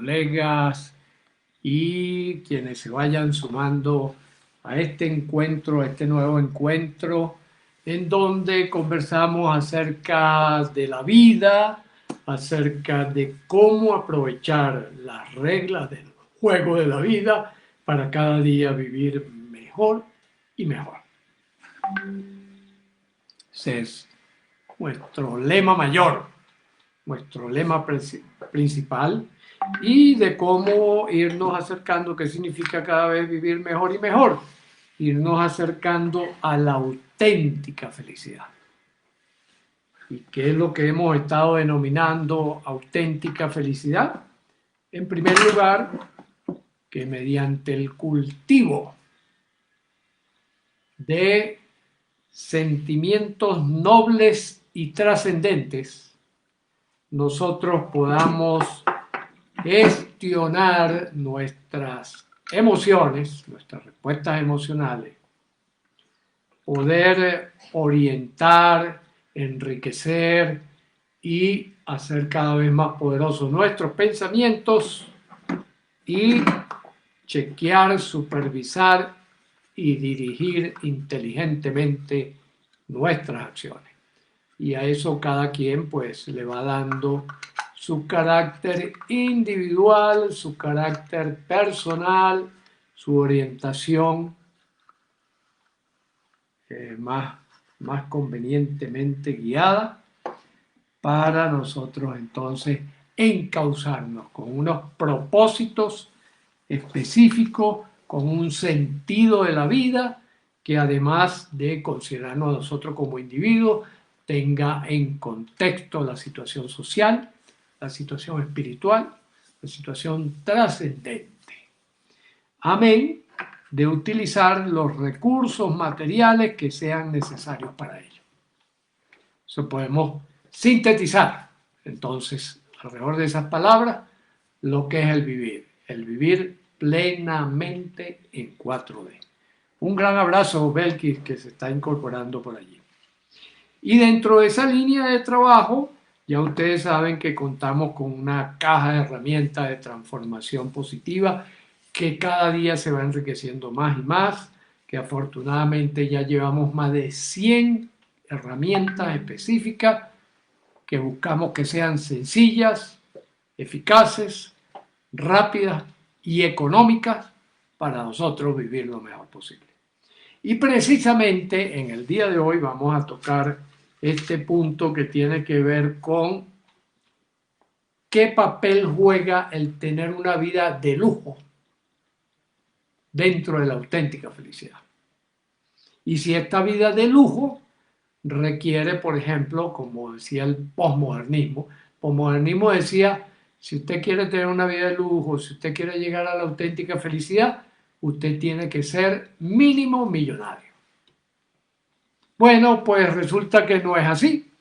colegas y quienes se vayan sumando a este encuentro, a este nuevo encuentro, en donde conversamos acerca de la vida, acerca de cómo aprovechar las reglas del juego de la vida para cada día vivir mejor y mejor. Ese es nuestro lema mayor, nuestro lema principal, y de cómo irnos acercando, qué significa cada vez vivir mejor y mejor, irnos acercando a la auténtica felicidad. ¿Y qué es lo que hemos estado denominando auténtica felicidad? En primer lugar, que mediante el cultivo de sentimientos nobles y trascendentes, nosotros podamos gestionar nuestras emociones, nuestras respuestas emocionales, poder orientar, enriquecer y hacer cada vez más poderosos nuestros pensamientos y chequear, supervisar y dirigir inteligentemente nuestras acciones. Y a eso cada quien pues le va dando su carácter individual, su carácter personal, su orientación más convenientemente guiada para nosotros entonces encauzarnos con unos propósitos específicos, con un sentido de la vida que además de considerarnos a nosotros como individuos, tenga en contexto la situación social, la situación espiritual, la situación trascendente. Amén de utilizar los recursos materiales que sean necesarios para ello. Eso podemos sintetizar, entonces, alrededor de esas palabras, lo que es el vivir plenamente en 4D. Un gran abrazo, Belkis, que se está incorporando por allí. Y dentro de esa línea de trabajo, ya ustedes saben que contamos con una caja de herramientas de transformación positiva que cada día se va enriqueciendo más y más, que afortunadamente ya llevamos más de 100 herramientas específicas que buscamos que sean sencillas, eficaces, rápidas y económicas para nosotros vivir lo mejor posible. Y precisamente en el día de hoy vamos a tocar este punto que tiene que ver con qué papel juega el tener una vida de lujo dentro de la auténtica felicidad. Y si esta vida de lujo requiere, por ejemplo, como decía el posmodernismo decía, si usted quiere tener una vida de lujo, si usted quiere llegar a la auténtica felicidad, usted tiene que ser mínimo millonario. Bueno, pues resulta que no es así.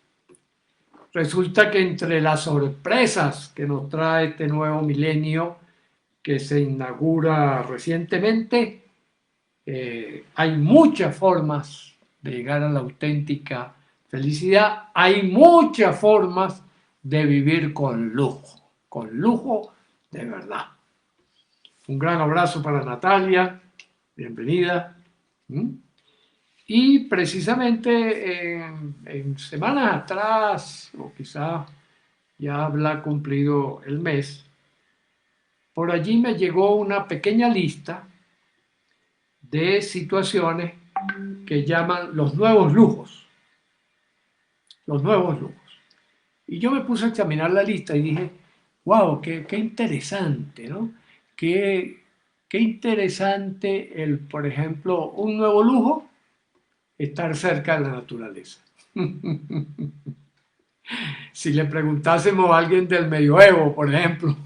Resulta que entre las sorpresas que nos trae este nuevo milenio que se inaugura recientemente, hay muchas formas de llegar a la auténtica felicidad, hay muchas formas de vivir con lujo de verdad. Un gran abrazo para Natalia, bienvenida. Y precisamente en semanas atrás, o quizá ya habrá cumplido el mes, por allí me llegó una pequeña lista de situaciones que llaman los nuevos lujos. Los nuevos lujos. Y yo me puse a examinar la lista y dije, wow, qué interesante, ¿no? Qué interesante por ejemplo, un nuevo lujo, estar cerca de la naturaleza. Si le preguntásemos a alguien del medioevo, por ejemplo,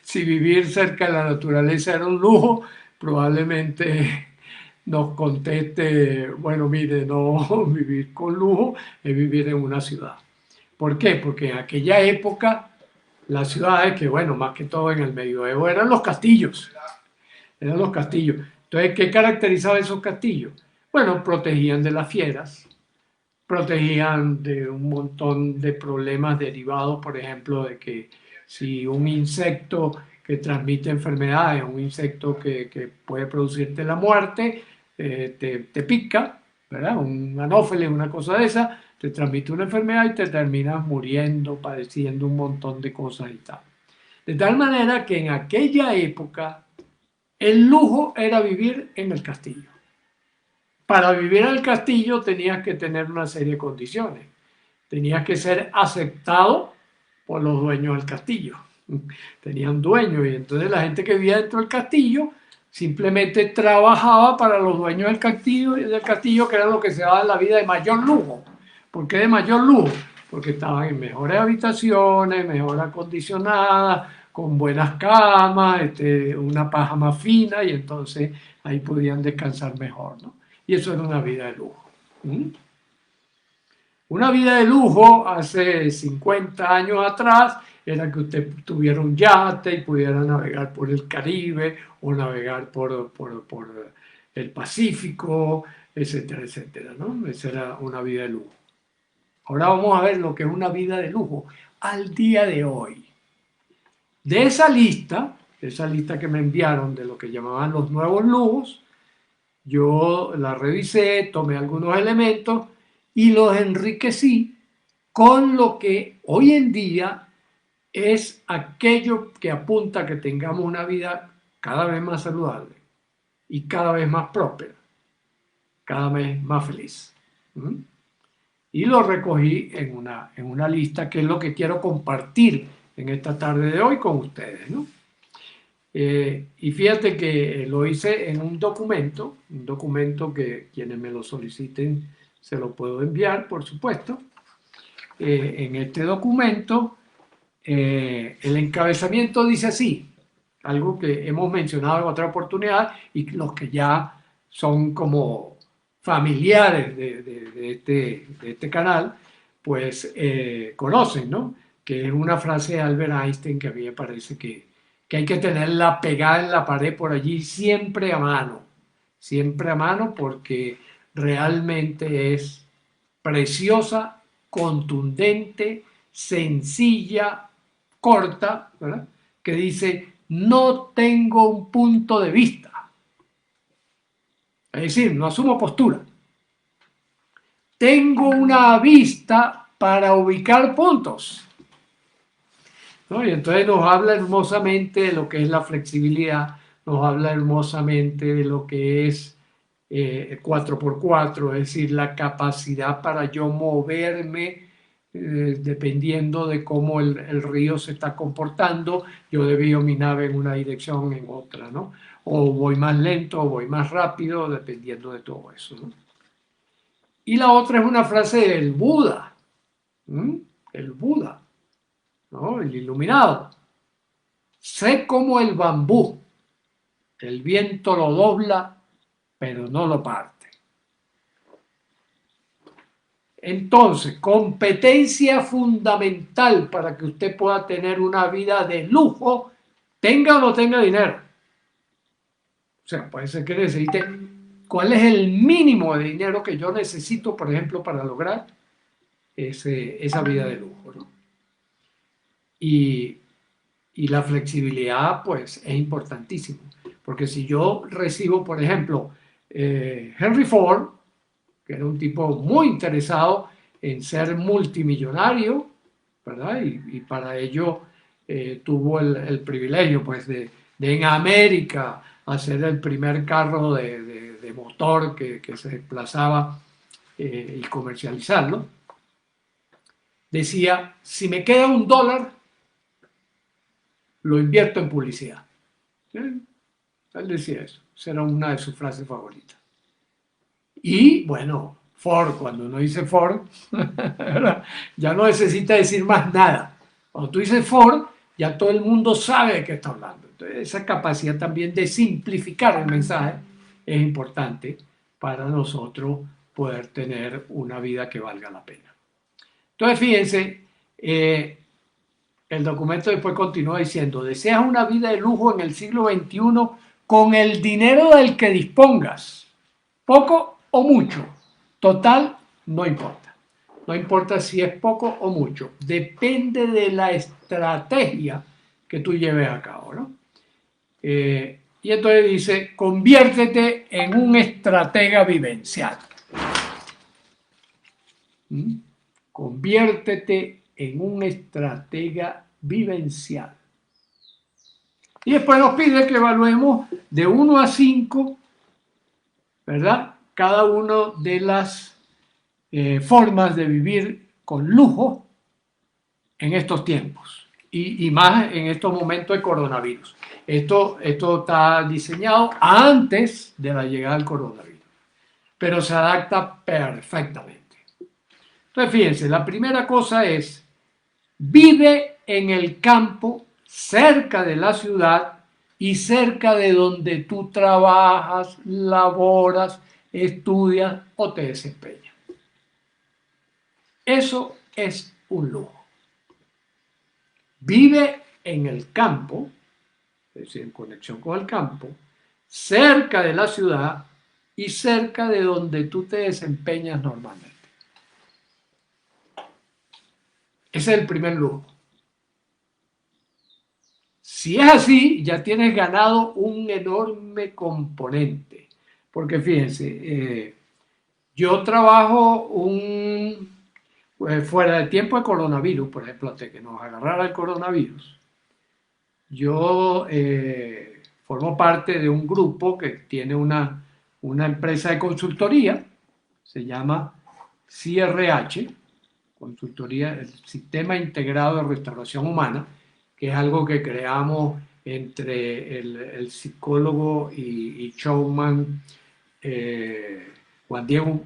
si vivir cerca de la naturaleza era un lujo, probablemente nos conteste, bueno, mire, no, vivir con lujo es vivir en una ciudad. ¿Por qué? Porque en aquella época las ciudades, que bueno, más que todo en el medioevo, eran los castillos. Eran los castillos. Entonces, ¿qué caracterizaba esos castillos? Bueno, protegían de las fieras, protegían de un montón de problemas derivados, por ejemplo, de que Si un insecto que transmite enfermedades, un insecto que puede producirte la muerte, te pica, ¿verdad? Un anófeles, una cosa de esa, te transmite una enfermedad y te terminas muriendo, padeciendo un montón de cosas y tal. De tal manera que en aquella época el lujo era vivir en el castillo. Para vivir en el castillo tenías que tener una serie de condiciones. Tenías que ser aceptado por los dueños del castillo. Tenían dueños y entonces la gente que vivía dentro del castillo simplemente trabajaba para los dueños del castillo que era lo que se daba en la vida de mayor lujo. ¿Por qué de mayor lujo? Porque estaban en mejores habitaciones, mejor acondicionadas, con buenas camas, una paja más fina y entonces ahí podían descansar mejor, ¿no? Y eso era una vida de lujo. ¿Mm? Una vida de lujo hace 50 años atrás era que usted tuviera un yate y pudiera navegar por el Caribe o navegar por el Pacífico, etcétera, etcétera, ¿no? Esa era una vida de lujo. Ahora vamos a ver lo que es una vida de lujo al día de hoy. De esa lista que me enviaron de lo que llamaban los nuevos lujos, yo la revisé, tomé algunos elementos y los enriquecí con lo que hoy en día es aquello que apunta a que tengamos una vida cada vez más saludable y cada vez más próspera, cada vez más feliz. ¿Mm? Y lo recogí en una lista que es lo que quiero compartir en esta tarde de hoy con ustedes, ¿no? Y fíjate que lo hice en un documento que quienes me lo soliciten se lo puedo enviar, por supuesto. En este documento, el encabezamiento dice así, algo que hemos mencionado en otra oportunidad y los que ya son como familiares de este canal, pues conocen, ¿no? Que es una frase de Albert Einstein que a mí me parece que hay que tenerla pegada en la pared por allí siempre a mano porque realmente es preciosa, contundente, sencilla, corta, ¿verdad? Que dice, no tengo un punto de vista. Es decir, no asumo postura. Tengo una vista para ubicar puntos. ¿No? Y entonces nos habla hermosamente de lo que es la flexibilidad, nos habla hermosamente de lo que es 4x4, es decir, la capacidad para yo moverme dependiendo de cómo el río se está comportando, yo desvío mi nave en una dirección, en otra, ¿no? O voy más lento o voy más rápido, dependiendo de todo eso, ¿no? Y la otra es una frase del Buda, ¿m? El Buda, ¿no? El iluminado. Sé como el bambú, el viento lo dobla, pero no lo parte. Entonces, competencia fundamental para que usted pueda tener una vida de lujo, tenga o no tenga dinero. O sea, puede ser que necesite, ¿cuál es el mínimo de dinero que yo necesito, por ejemplo, para lograr esa vida de lujo, ¿no? Y la flexibilidad, pues, es importantísimo. Porque si yo recibo, por ejemplo, Henry Ford, que era un tipo muy interesado en ser multimillonario, ¿verdad? Y para ello tuvo el privilegio, pues, de en América hacer el primer carro de motor que se desplazaba y comercializarlo. Decía, si me queda $1, lo invierto en publicidad. ¿Sí? Él decía eso, esa era una de sus frases favoritas. Y bueno, Ford, cuando uno dice Ford, ya no necesita decir más nada. Cuando tú dices Ford, ya todo el mundo sabe de qué está hablando. Entonces, esa capacidad también de simplificar el mensaje es importante para nosotros poder tener una vida que valga la pena. Entonces, fíjense, el documento después continúa diciendo, deseas una vida de lujo en el siglo XXI con el dinero del que dispongas, poco o mucho, total, no importa. no importa si es poco o mucho, depende de la estrategia que tú lleves a cabo, ¿no? Y entonces dice, conviértete en un estratega vivencial. ¿Mm? Conviértete en un estratega vivencial. Y después nos pide que evaluemos de 1 a 5, ¿verdad? Cada una de las formas de vivir con lujo en estos tiempos y más en estos momentos de coronavirus. Esto está diseñado antes de la llegada del coronavirus, pero se adapta perfectamente. Entonces, fíjense, la primera cosa es, vive en el campo, cerca de la ciudad y cerca de donde tú trabajas, laboras, estudias o te desempeñas. Eso es un lujo. Vive en el campo, es decir, en conexión con el campo, cerca de la ciudad y cerca de donde tú te desempeñas normalmente. Ese es el primer lujo. Si es así, ya tienes ganado un enorme componente. Porque fíjense, yo trabajo fuera de tiempo de coronavirus, por ejemplo, hasta que nos agarrara el coronavirus. Yo formo parte de un grupo que tiene una empresa de consultoría, se llama CRH, Consultoría, el Sistema Integrado de Restauración Humana, que es algo que creamos entre el psicólogo y showman Juan Diego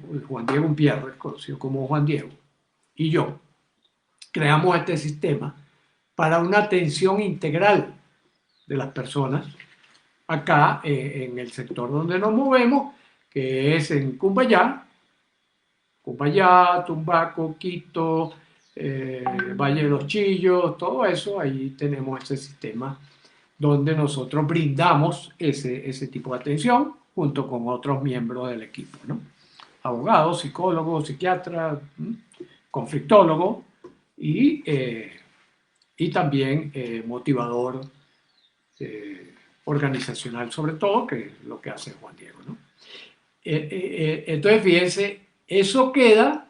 Umpierre, conocido como Juan Diego, y yo. Creamos este sistema para una atención integral de las personas acá en el sector donde nos movemos, que es en Cumbayá, Tumbaco, Quito, Valle de los Chillos, todo eso, ahí tenemos ese sistema donde nosotros brindamos ese tipo de atención junto con otros miembros del equipo, ¿no? Abogados, psicólogos, psiquiatras, conflictólogos y también motivador organizacional, sobre todo, que es lo que hace Juan Diego, ¿no? Entonces, fíjense, eso queda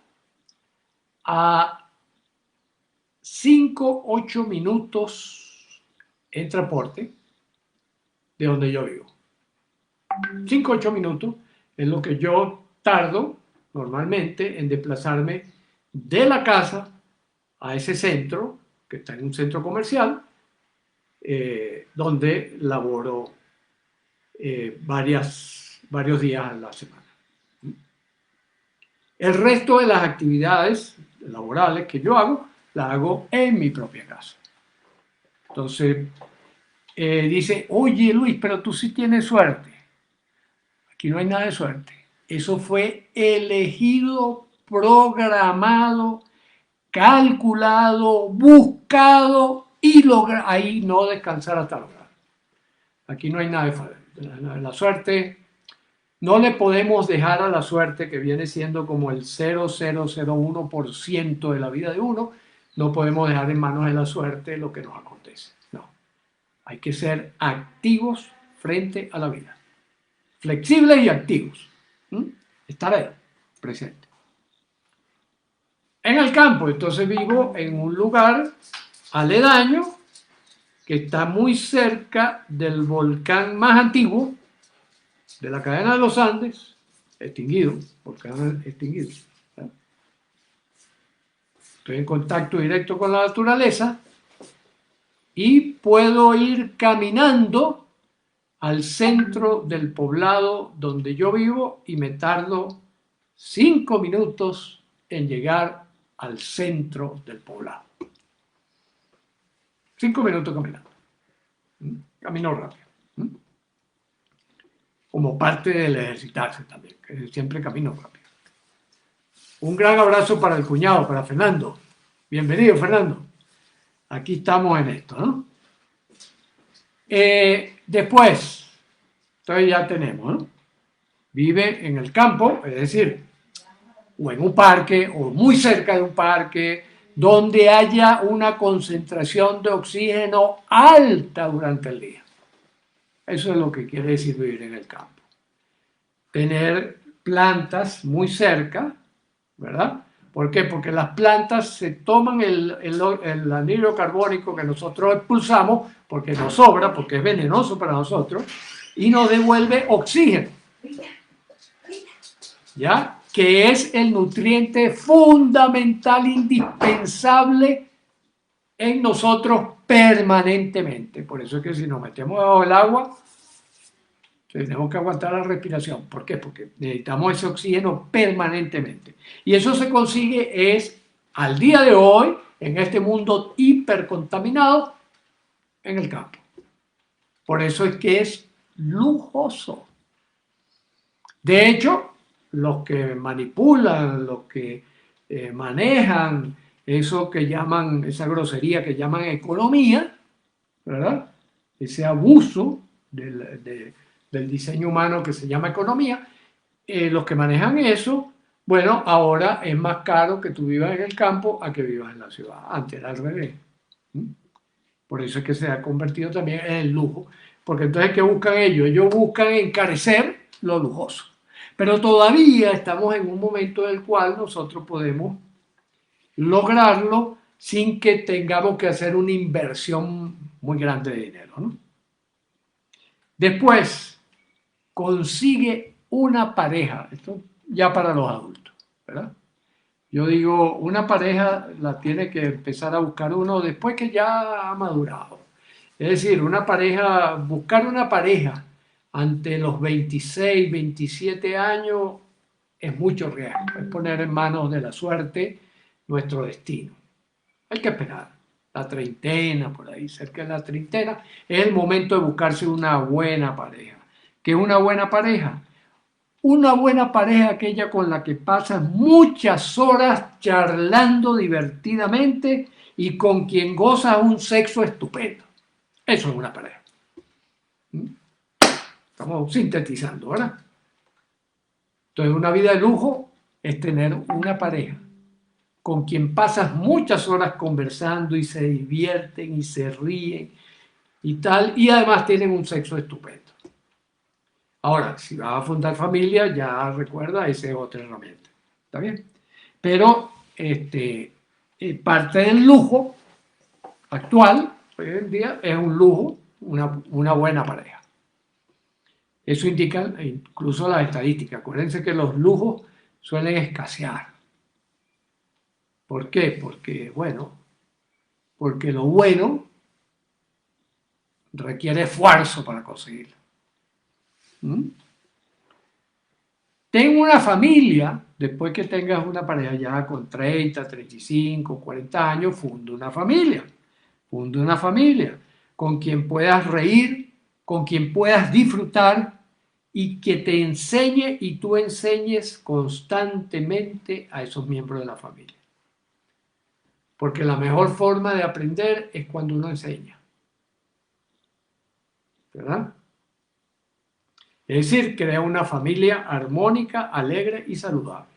a 5-8 minutos en transporte de donde yo vivo. 5-8 minutos es lo que yo tardo normalmente en desplazarme de la casa a ese centro, que está en un centro comercial, donde laboro varios días a la semana. El resto de las actividades laborales que yo hago, las hago en mi propia casa. Entonces, dice, oye Luis, pero tú sí tienes suerte. Aquí no hay nada de suerte. Eso fue elegido, programado, calculado, buscado y lograr ahí no descansar hasta lograr. Aquí no hay nada de la suerte. No le podemos dejar a la suerte, que viene siendo como el 0,001% de la vida de uno, no podemos dejar en manos de la suerte lo que nos acontece. No. Hay que ser activos frente a la vida. Flexibles y activos. Estar ahí, presente. En el campo, entonces vivo en un lugar aledaño que está muy cerca del volcán más antiguo de la cadena de los Andes, extinguido, volcán extinguido. Estoy en contacto directo con la naturaleza y puedo ir caminando al centro del poblado donde yo vivo y me tardo 5 minutos en llegar al centro del poblado. 5 minutos caminando. Camino rápido. Como parte del ejercitarse también, que siempre camino rápido. Un gran abrazo para el cuñado, para Fernando. Bienvenido, Fernando. Aquí estamos en esto, ¿no? Después, entonces ya tenemos, ¿no? Vive en el campo, es decir, o en un parque o muy cerca de un parque, donde haya una concentración de oxígeno alta durante el día. Eso es lo que quiere decir vivir en el campo. Tener plantas muy cerca, ¿verdad? ¿Por qué? Porque las plantas se toman el anhídrido carbónico que nosotros expulsamos, porque nos sobra, porque es venenoso para nosotros, y nos devuelve oxígeno, ¿ya? Que es el nutriente fundamental, indispensable en nosotros permanentemente. Por eso es que si nos metemos bajo el agua, tenemos que aguantar la respiración. ¿Por qué? Porque necesitamos ese oxígeno permanentemente. Y eso se consigue al día de hoy, en este mundo hipercontaminado, en el campo. Por eso es que es lujoso. De hecho, los que manipulan, los que manejan eso que llaman, esa grosería que llaman economía, ¿verdad? Ese abuso del diseño humano que se llama economía, los que manejan eso, bueno, ahora es más caro que tú vivas en el campo a que vivas en la ciudad. Antes era al revés. Por eso es que se ha convertido también en el lujo. Porque entonces, ¿qué buscan ellos? Ellos buscan encarecer lo lujoso. Pero todavía estamos en un momento en el cual nosotros podemos lograrlo sin que tengamos que hacer una inversión muy grande de dinero, ¿no? Después, consigue una pareja, esto ya para los adultos, ¿verdad? Yo digo, una pareja la tiene que empezar a buscar uno después que ya ha madurado. Es decir, buscar una pareja ante los 26, 27 años es mucho riesgo, es poner en manos de la suerte nuestro destino. Hay que esperar. La treintena, por ahí, cerca de la treintena, es el momento de buscarse una buena pareja. ¿Qué es una buena pareja? Una buena pareja es aquella con la que pasas muchas horas charlando divertidamente y con quien gozas un sexo estupendo. Eso es una pareja. Estamos sintetizando, ¿verdad? Entonces, una vida de lujo es tener una pareja con quien pasas muchas horas conversando y se divierten y se ríen y tal, y además tienen un sexo estupendo. Ahora, si vas a fundar familia, ya recuerda, esa es otra herramienta. ¿Está bien? Pero parte del lujo actual, hoy en día, es un lujo, una buena pareja. Eso indica incluso las estadísticas. Acuérdense que los lujos suelen escasear. ¿Por qué? Porque, bueno, porque lo bueno requiere esfuerzo para conseguirlo. Ten una familia, después que tengas una pareja ya con 30, 35, 40 años, funda una familia. Funda una familia con quien puedas reír, con quien puedas disfrutar y que te enseñe y tú enseñes constantemente a esos miembros de la familia. Porque la mejor forma de aprender es cuando uno enseña. ¿Verdad? Es decir, crea una familia armónica, alegre y saludable.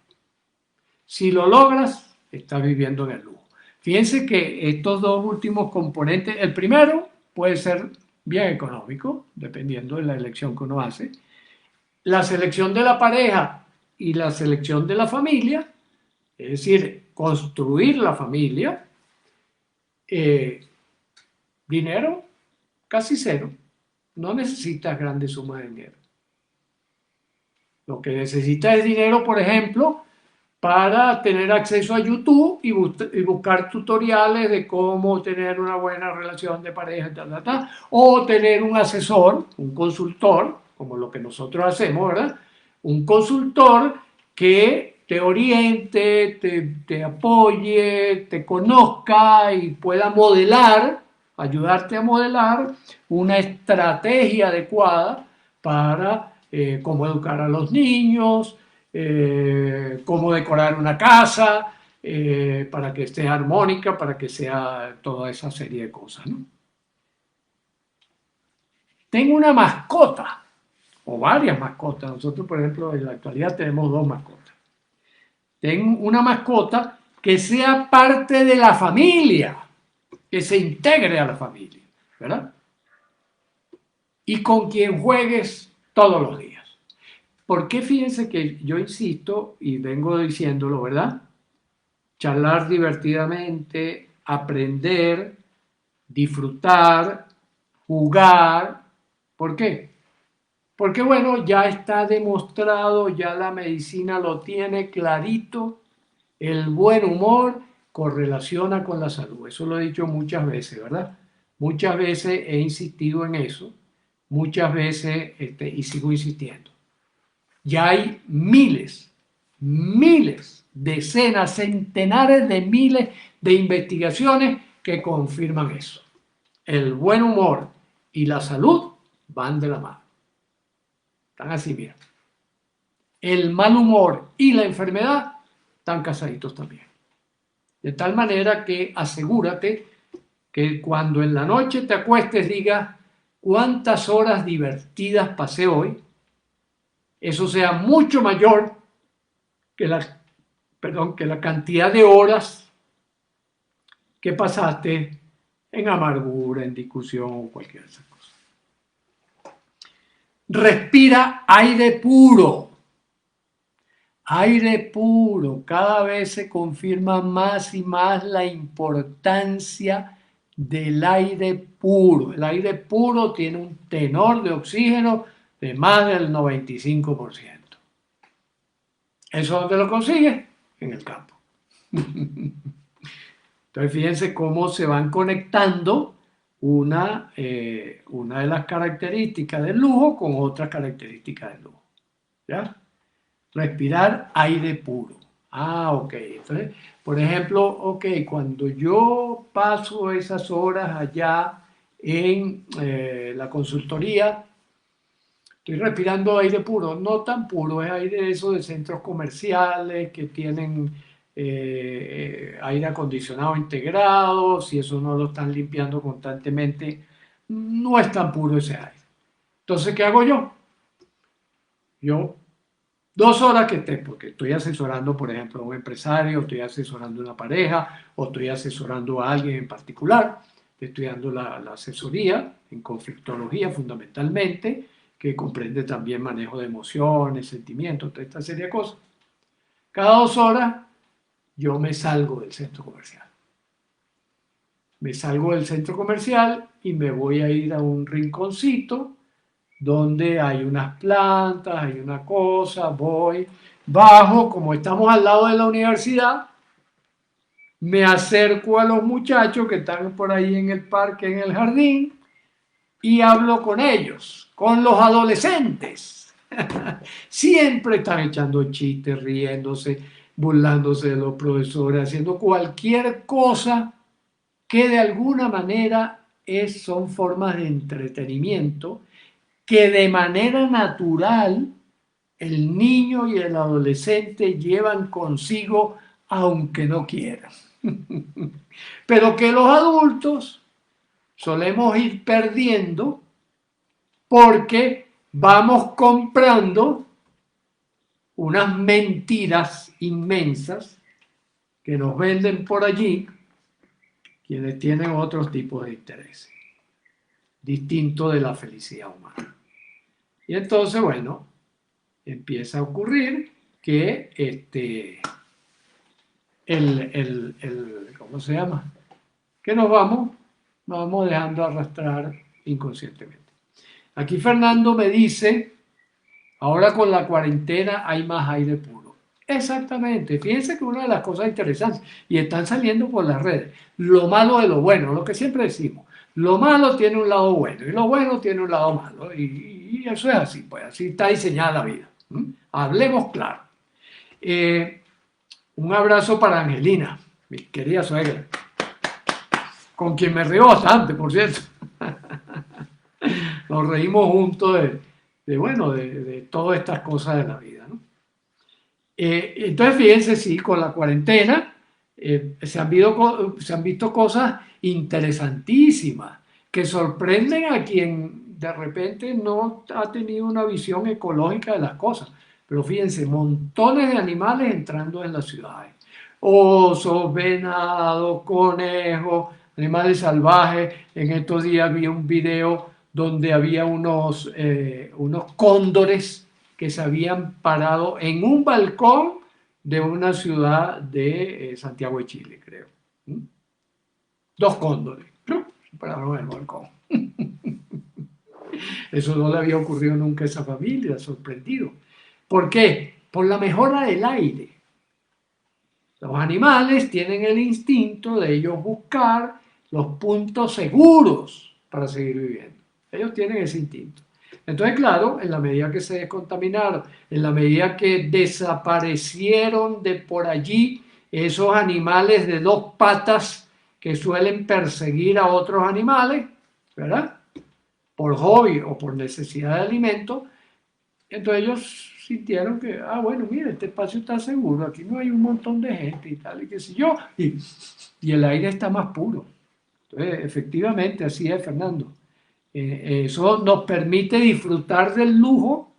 Si lo logras, estás viviendo en el lujo. Fíjense que estos dos últimos componentes, el primero puede ser bien económico, dependiendo de la elección que uno hace. La selección de la pareja y la selección de la familia, es decir, construir la familia, dinero casi cero. No necesitas grandes sumas de dinero. Lo que necesitas es dinero, por ejemplo, para tener acceso a YouTube y buscar tutoriales de cómo tener una buena relación de pareja, o tener un asesor, un consultor, como lo que nosotros hacemos, ¿verdad? Un consultor que te oriente, te apoye, te conozca y pueda modelar, ayudarte a modelar una estrategia adecuada para cómo educar a los niños, cómo decorar una casa, para que esté armónica, para que sea toda esa serie de cosas, ¿no? Tengo una mascota, o varias mascotas. Nosotros, por ejemplo, en la actualidad tenemos 2 mascotas. ten una mascota que sea parte de la familia, que se integre a la familia, ¿verdad? Y con quien juegues todos los días. Porque fíjense que yo insisto y vengo diciéndolo, ¿verdad? Charlar divertidamente, aprender, disfrutar, jugar. ¿Por qué? Porque bueno, ya está demostrado, ya la medicina lo tiene clarito, el buen humor correlaciona con la salud. Eso lo he dicho muchas veces, ¿verdad? Muchas veces he insistido en eso, muchas veces y sigo insistiendo. Ya hay miles, decenas, centenares de miles de investigaciones que confirman eso. El buen humor y la salud van de la mano. Están así, mira. El mal humor y la enfermedad están casaditos también. De tal manera que asegúrate que cuando en la noche te acuestes digas cuántas horas divertidas pasé hoy, eso sea mucho mayor que la cantidad de horas que pasaste en amargura, en discusión o cualquier de esas cosas. Respira aire puro. Aire puro. Cada vez se confirma más y más la importancia del aire puro. El aire puro tiene un tenor de oxígeno de más del 95%. ¿Eso dónde lo consigues? En el campo. Entonces fíjense cómo se van conectando una de las características del lujo con otras características del lujo. ¿Ya? Respirar aire puro. Ah, ok. Entonces, por ejemplo, ok, cuando yo paso esas horas allá en la consultoría, estoy respirando aire puro, no tan puro, es aire de esos de centros comerciales que tienen aire acondicionado integrado, si eso no lo están limpiando constantemente, no es tan puro ese aire. Entonces, ¿qué hago yo? Yo 2 horas que esté, porque estoy asesorando, por ejemplo, a un empresario, estoy asesorando a una pareja, o estoy asesorando a alguien en particular, estoy dando la asesoría en conflictología fundamentalmente, que comprende también manejo de emociones, sentimientos, toda esta serie de cosas. Cada 2 horas yo me salgo del centro comercial. Me salgo del centro comercial y me voy a ir a un rinconcito donde hay unas plantas, hay una cosa, voy, bajo, como estamos al lado de la universidad, me acerco a los muchachos que están por ahí en el parque, en el jardín, y hablo con ellos, con los adolescentes. Siempre están echando chistes, riéndose, burlándose de los profesores, haciendo cualquier cosa que de alguna manera son formas de entretenimiento que de manera natural el niño y el adolescente llevan consigo aunque no quieran. Pero que los adultos solemos ir perdiendo porque vamos comprando unas mentiras inmensas que nos venden por allí quienes tienen otros tipos de intereses, distintos de la felicidad humana. Y entonces, bueno, empieza a ocurrir que ¿cómo se llama? Que nos vamos dejando arrastrar inconscientemente. Aquí Fernando me dice, ahora con la cuarentena hay más aire puro. Exactamente, fíjense que una de las cosas interesantes, y están saliendo por las redes, lo malo de lo bueno, lo que siempre decimos, lo malo tiene un lado bueno y lo bueno tiene un lado malo, y eso es así, pues así está diseñada la vida. Hablemos claro. Un abrazo para Angelina, mi querida suegra, con quien me río bastante, por cierto. Nos reímos juntos de todas estas cosas de la vida, ¿no? Entonces, fíjense, sí, con la cuarentena se han visto cosas interesantísimas que sorprenden a quien de repente no ha tenido una visión ecológica de las cosas. Pero fíjense, montones de animales entrando en las ciudades. Osos, venados, conejos, animales salvajes. En estos días vi un video donde había unos cóndores que se habían parado en un balcón de una ciudad de Santiago de Chile, creo. ¿Mm? Dos cóndores. Se pararon en el balcón. Eso no le había ocurrido nunca a esa familia, sorprendido. ¿Por qué? Por la mejora del aire. Los animales tienen el instinto de ellos buscar los puntos seguros para seguir viviendo. Ellos tienen ese instinto. Entonces, claro, en la medida que se descontaminaron, en la medida que desaparecieron de por allí esos animales de dos patas que suelen perseguir a otros animales, ¿verdad? Por hobby o por necesidad de alimento, entonces ellos sintieron que, bueno, mira, este espacio está seguro, aquí no hay un montón de gente y tal, y qué sé yo, y el aire está más puro. Entonces, efectivamente, así es, Fernando. Eso nos permite disfrutar del lujo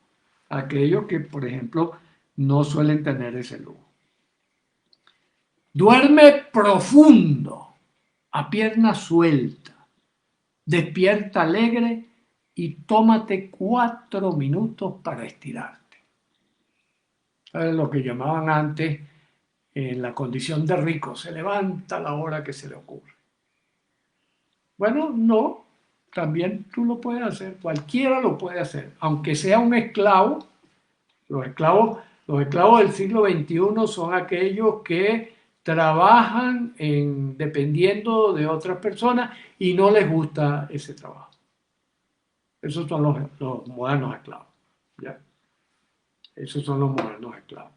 a aquellos que, por ejemplo, no suelen tener ese lujo. Duerme profundo, a pierna suelta, despierta alegre y tómate 4 minutos para estirarte. Es lo que llamaban antes en la condición de rico, se levanta a la hora que se le ocurre. Bueno, no, también tú lo puedes hacer, cualquiera lo puede hacer, aunque sea un esclavo. Los esclavos del siglo XXI son aquellos que trabajan dependiendo de otras personas y no les gusta ese trabajo. Esos son los modernos esclavos. ¿Ya? Esos son los modernos esclavos.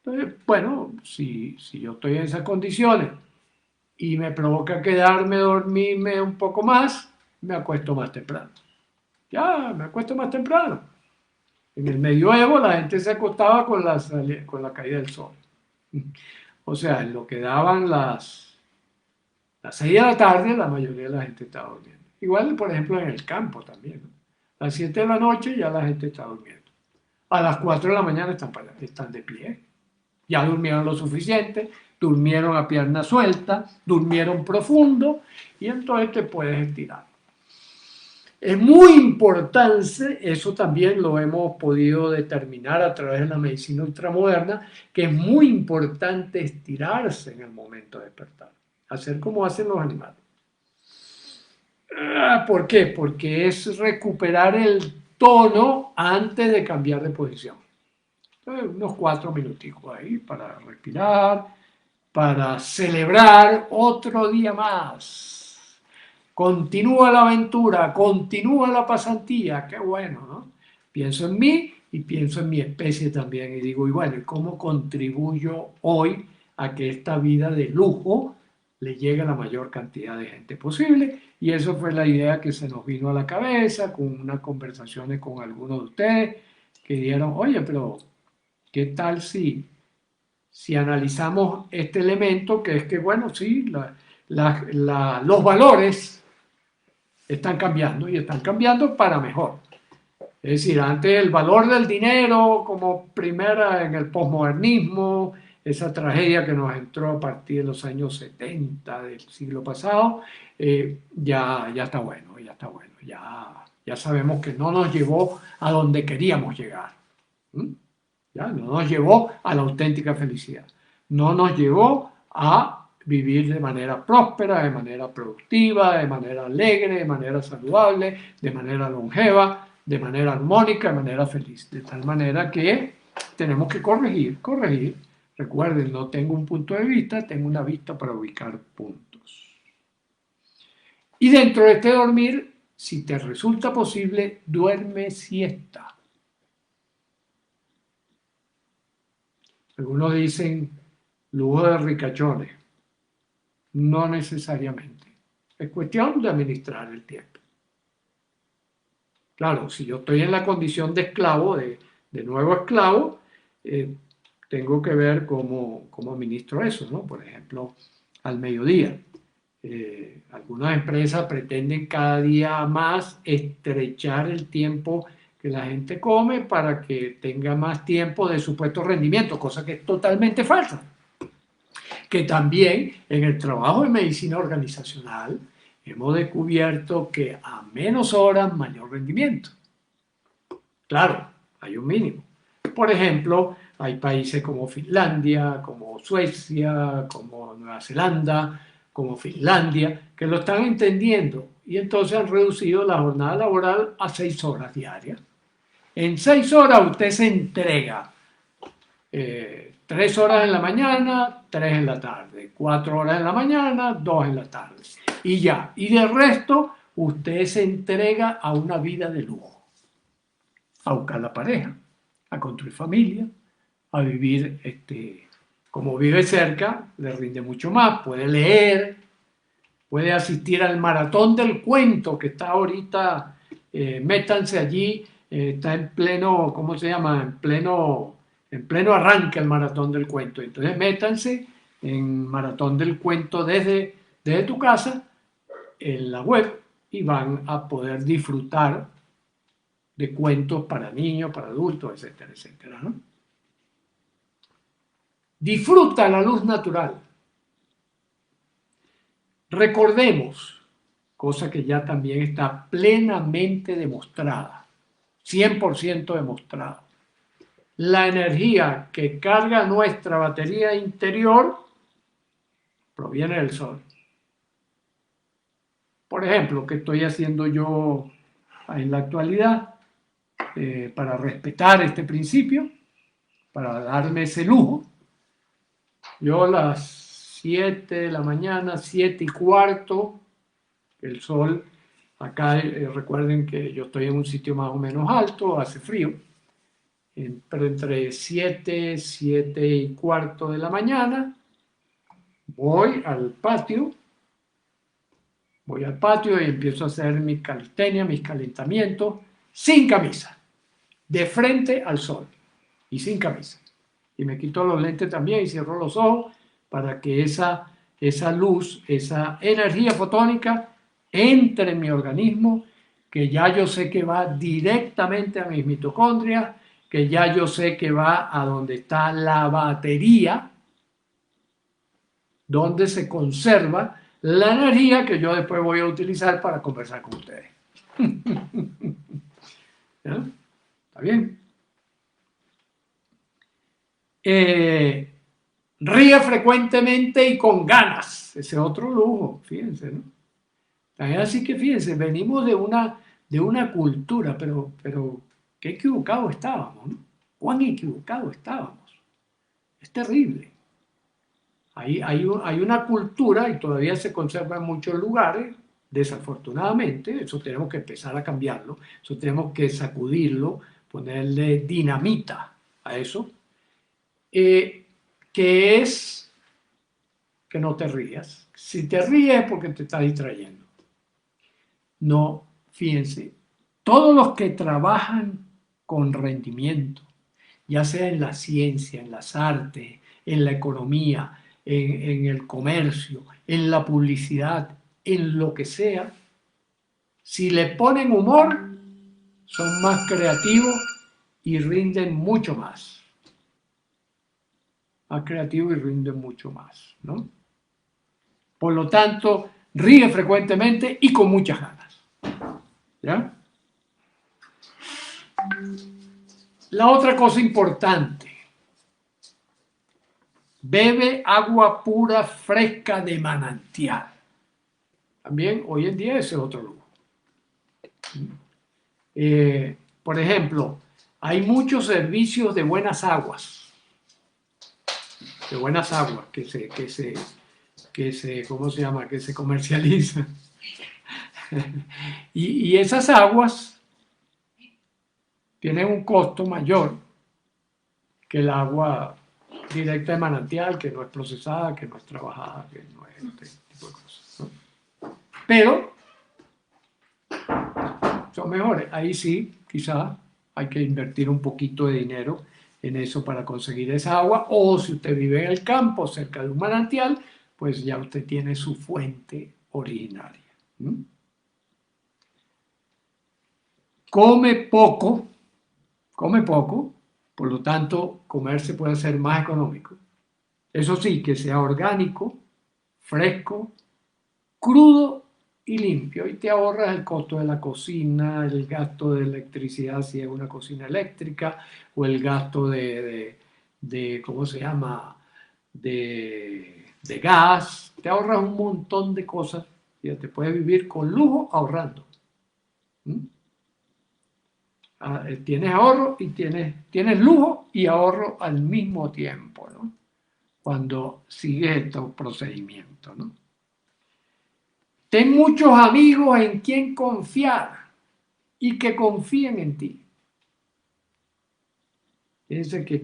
Entonces, bueno, si yo estoy en esas condiciones y me provoca quedarme, dormirme un poco más, me acuesto más temprano. Ya, me acuesto más temprano. En el medioevo la gente se acostaba con la caída del sol. O sea, en lo que daban las 6 de la tarde, la mayoría de la gente estaba durmiendo. Igual, por ejemplo, en el campo también, ¿no? A las 7 de la noche ya la gente está durmiendo. A las 4 de la mañana están de pie. Ya durmieron lo suficiente, durmieron a pierna suelta, durmieron profundo y entonces te puedes estirar. Es muy importante, eso también lo hemos podido determinar a través de la medicina ultramoderna, que es muy importante estirarse en el momento de despertar, hacer como hacen los animales. ¿Por qué? Porque es recuperar el tono antes de cambiar de posición. Entonces, unos 4 minuticos ahí para respirar, para celebrar otro día más. Continúa la aventura, continúa la pasantía, qué bueno, ¿no? Pienso en mí y pienso en mi especie también y digo, y bueno, ¿cómo contribuyo hoy a que esta vida de lujo le llegue a la mayor cantidad de gente posible? Y eso fue la idea que se nos vino a la cabeza con unas conversaciones con algunos de ustedes que dijeron, oye, pero ¿qué tal si analizamos este elemento que es que, bueno, sí, los valores están cambiando y están cambiando para mejor? Es decir, antes el valor del dinero como primera en el posmodernismo, esa tragedia que nos entró a partir de los años 70 del siglo pasado, ya está bueno, ya sabemos que no nos llevó a donde queríamos llegar. ¿Mm? ¿Ya? No nos llevó a la auténtica felicidad, no nos llevó a vivir de manera próspera, de manera productiva, de manera alegre, de manera saludable, de manera longeva, de manera armónica, de manera feliz. De tal manera que tenemos que corregir. Recuerden, no tengo un punto de vista, tengo una vista para ubicar puntos. Y dentro de este dormir, si te resulta posible, duerme siesta. Algunos dicen lujo de ricachones. No necesariamente. Es cuestión de administrar el tiempo. Claro, si yo estoy en la condición de esclavo, de nuevo esclavo, tengo que ver cómo administro eso, ¿no? Por ejemplo, al mediodía. Algunas empresas pretenden cada día más estrechar el tiempo que la gente come para que tenga más tiempo de supuesto rendimiento, cosa que es totalmente falsa. Que también en el trabajo de medicina organizacional hemos descubierto que a menos horas, mayor rendimiento. Claro, hay un mínimo. Por ejemplo, hay países como Finlandia, como Suecia, como Nueva Zelanda, como Finlandia, que lo están entendiendo y entonces han reducido la jornada laboral a 6 horas diarias. En 6 horas usted se entrega 3 horas en la mañana, 3 en la tarde, 4 horas en la mañana, 2 en la tarde. Y ya. Y del resto, usted se entrega a una vida de lujo. A buscar la pareja, a construir familia, a vivir, como vive cerca, le rinde mucho más, puede leer, puede asistir al maratón del cuento que está ahorita, métanse allí, está en pleno, ¿cómo se llama? En pleno arranque el maratón del cuento. Entonces métanse en maratón del cuento desde tu casa, en la web, y van a poder disfrutar de cuentos para niños, para adultos, etcétera, etcétera, ¿no? Disfruta la luz natural. Recordemos, cosa que ya también está plenamente demostrada, 100% demostrada, la energía que carga nuestra batería interior proviene del sol. Por ejemplo, ¿qué estoy haciendo yo en la actualidad para respetar este principio, para darme ese lujo? Yo a las 7 de la mañana, 7:15, el sol, acá recuerden que yo estoy en un sitio más o menos alto, hace frío, pero entre 7, 7:15 de la mañana, voy al patio y empiezo a hacer mi calistenia, mis calentamientos, sin camisa, de frente al sol y sin camisa. Y me quito los lentes también y cierro los ojos para que esa luz, esa energía fotónica entre en mi organismo, que ya yo sé que va directamente a mis mitocondrias, que ya yo sé que va a donde está la batería, donde se conserva la energía que yo después voy a utilizar para conversar con ustedes. ¿Ya? ¿Está bien? Ríe frecuentemente y con ganas. Ese es otro lujo, fíjense, ¿no? También así que fíjense, venimos de una cultura, pero qué equivocados estábamos, ¿no? Cuán equivocados estábamos. Es terrible. Hay una cultura y todavía se conserva en muchos lugares, desafortunadamente, eso tenemos que empezar a cambiarlo, eso tenemos que sacudirlo, ponerle dinamita a eso, que es que no te rías. Si te ríes es porque te estás distrayendo. No, fíjense, todos los que trabajan con rendimiento, ya sea en la ciencia, en las artes, en la economía, en el comercio, en la publicidad, en lo que sea, si le ponen humor, son más creativos y rinden mucho más. Más creativos y rinden mucho más, ¿no? Por lo tanto, ríe frecuentemente y con muchas ganas. ¿Ya? La otra cosa importante, bebe agua pura, fresca de manantial. También hoy en día ese es otro lujo. Por ejemplo, hay muchos servicios de buenas aguas ¿cómo se llama? Que se comercializan. y esas aguas tienen un costo mayor que el agua directa de manantial, que no es procesada, que no es trabajada, que no es este tipo de cosas, ¿no? Pero son mejores. Ahí sí, quizás hay que invertir un poquito de dinero en eso para conseguir esa agua, o si usted vive en el campo, cerca de un manantial, pues ya usted tiene su fuente originaria. Come poco, come poco, por lo tanto, comer se puede hacer más económico. Eso sí, que sea orgánico, fresco, crudo y limpio. Y te ahorras el costo de la cocina, el gasto de electricidad si es una cocina eléctrica, o el gasto de ¿cómo se llama? De gas. Te ahorras un montón de cosas. Ya te puedes vivir con lujo ahorrando. ¿Mm? Tienes ahorro y tienes lujo y ahorro al mismo tiempo, ¿no? Cuando sigues estos procedimientos, ¿no? Ten muchos amigos en quien confiar y que confíen en ti. Fíjense que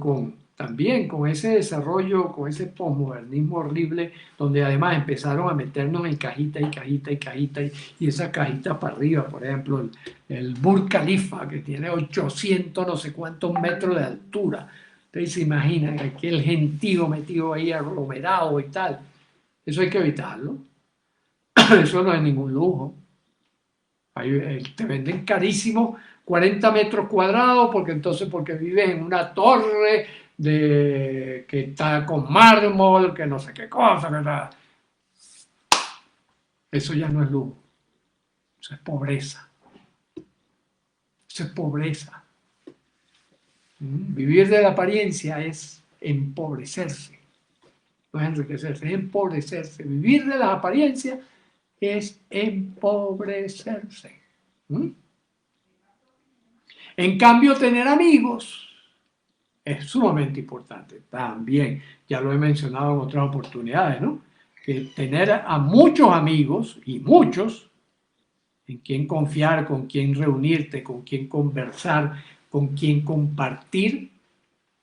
también con ese desarrollo, con ese posmodernismo horrible, donde además empezaron a meternos en cajita y cajita y cajita, y esa cajita para arriba, por ejemplo, el Burj Khalifa, que tiene 800 no sé cuántos metros de altura. Ustedes se imaginan aquel gentío metido ahí aglomerado y tal. Eso hay que evitarlo. Eso no es ningún lujo. Te venden carísimo 40 metros cuadrados porque vives en una torre que está con mármol, que no sé qué cosa, ¿verdad? Eso ya no es lujo. Eso es pobreza. Eso es pobreza. Vivir de la apariencia es empobrecerse. No es enriquecerse, es empobrecerse. Vivir de las apariencias es empobrecerse. En cambio, tener amigos es sumamente importante también. Ya lo he mencionado en otras oportunidades, ¿no? Que tener a muchos amigos y muchos en quien confiar, con quien reunirte, con quien conversar, con quien compartir,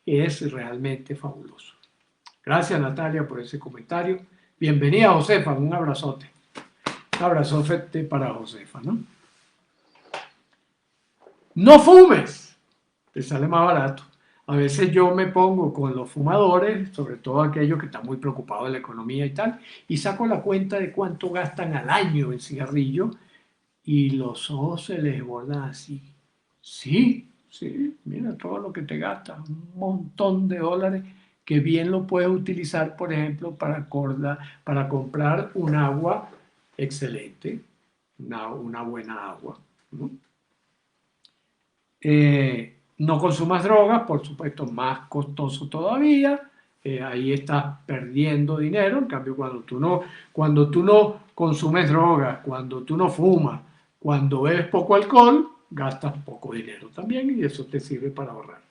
es realmente fabuloso. Gracias, Natalia, por ese comentario. Bienvenida, Josefa. Un abrazote. Un abrazote para Josefa, ¿no? No fumes, te sale más barato. A veces yo me pongo con los fumadores, sobre todo aquellos que están muy preocupados de la economía y tal, y saco la cuenta de cuánto gastan al año en cigarrillo y los ojos se les bordan así. Sí, sí, mira todo lo que te gastas, un montón de dólares que bien lo puedes utilizar, por ejemplo, para comprar un agua excelente, una buena agua, ¿no? No consumas drogas, por supuesto, más costoso todavía. Ahí estás perdiendo dinero. En cambio, cuando tú no consumes drogas, cuando tú no fumas, cuando bebes poco alcohol, gastas poco dinero también y eso te sirve para ahorrar.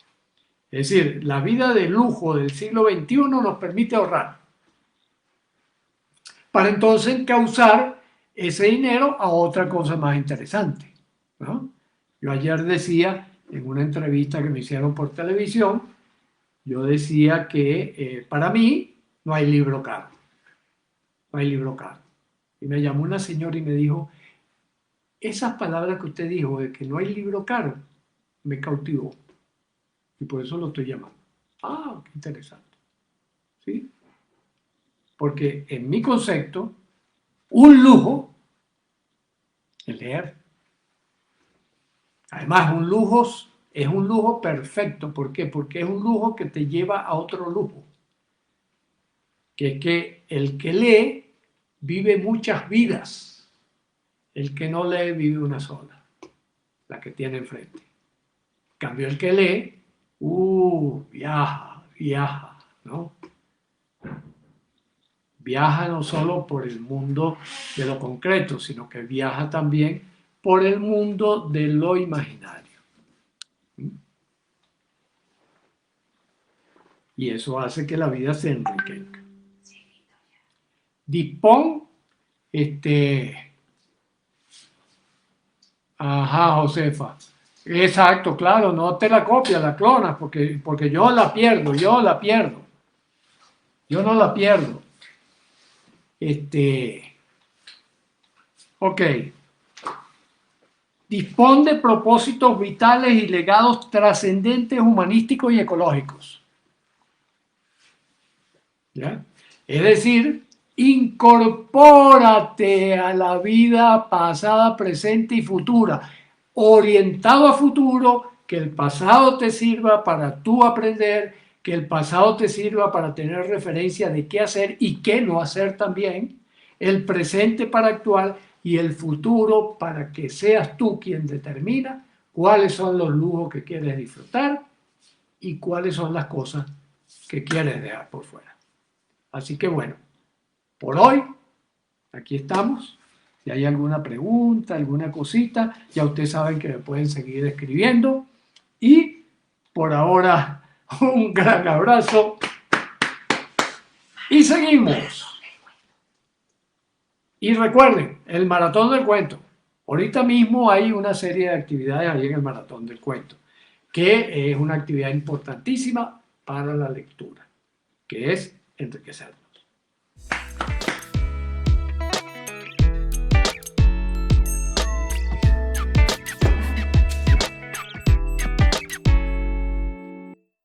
Es decir, la vida de lujo del siglo XXI nos permite ahorrar para entonces encauzar ese dinero a otra cosa más interesante, ¿no? Yo ayer decía en una entrevista que me hicieron por televisión, yo decía que para mí no hay libro caro, no hay libro caro. Y me llamó una señora y me dijo, esas palabras que usted dijo de que no hay libro caro, me cautivó. Y por eso lo estoy llamando. Ah, qué interesante. ¿Sí? Porque en mi concepto, un lujo es leer. Además, es un lujo perfecto. ¿Por qué? Porque es un lujo que te lleva a otro lujo. Que es que el que lee vive muchas vidas. El que no lee vive una sola, la que tiene enfrente. En cambio, el que lee, viaja, ¿no? Viaja no solo por el mundo de lo concreto, sino que viaja también por el mundo de lo imaginario. Y eso hace que la vida se enriquezca. Dispón, ajá, Josefa. Exacto, claro, no te la copias, la clonas, porque yo la pierdo. Yo no la pierdo. Ok. Dispón de propósitos vitales y legados trascendentes, humanísticos y ecológicos. ¿Ya? Es decir, incorpórate a la vida pasada, presente y futura, orientado a futuro que el pasado te sirva para tú aprender, que el pasado te sirva para tener referencia de qué hacer y qué no hacer también, el presente para actuar y el futuro para que seas tú quien determina cuáles son los lujos que quieres disfrutar y cuáles son las cosas que quieres dejar por fuera. Así que bueno, por hoy, aquí estamos. Si hay alguna pregunta, alguna cosita, ya ustedes saben que me pueden seguir escribiendo. Y por ahora, un gran abrazo y seguimos. Y recuerden, el maratón del cuento. Ahorita mismo hay una serie de actividades ahí en el maratón del cuento, que es una actividad importantísima para la lectura, que es enriquecernos.